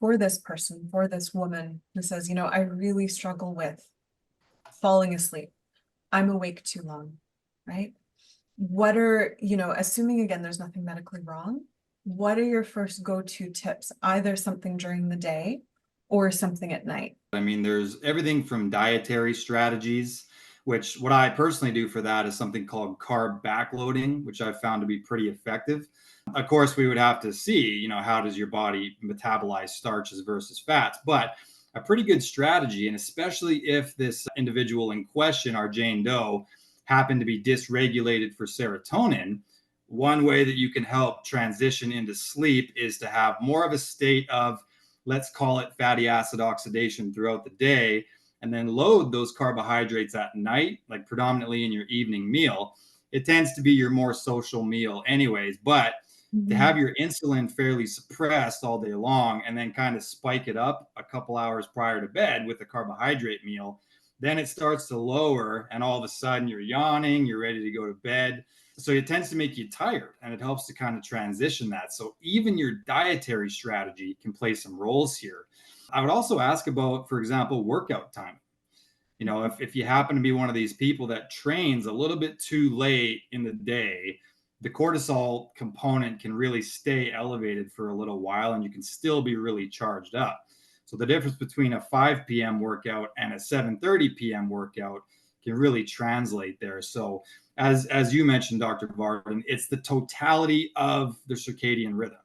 for this person, for this woman who says, I really struggle with falling asleep. I'm awake too long, right? What are, assuming again, there's nothing medically wrong, what are your first go-to tips? Either something during the day or something at night. I mean, there's everything from dietary strategies, which what I personally do for that is something called carb backloading, which I've found to be pretty effective. Of course, we would have to see, how does your body metabolize starches versus fats, but a pretty good strategy. And especially if this individual in question, our Jane Doe, happened to be dysregulated for serotonin, one way that you can help transition into sleep is to have more of a state of, let's call it fatty acid oxidation throughout the day, and then load those carbohydrates at night, like predominantly in your evening meal. It tends to be your more social meal, anyways, but to have your insulin fairly suppressed all day long and then kind of spike it up a couple hours prior to bed with a carbohydrate meal, then it starts to lower, and all of a sudden you're yawning, you're ready to go to bed. So it tends to make you tired, and it helps to kind of transition that. So even your dietary strategy can play some roles here. I would also ask about, for example, workout time. If you happen to be one of these people that trains a little bit too late in the day, the cortisol component can really stay elevated for a little while and you can still be really charged up. So the difference between a 5 p.m. workout and a 7:30 p.m. workout can really translate there. So as you mentioned, Dr. Varden, it's the totality of the circadian rhythm.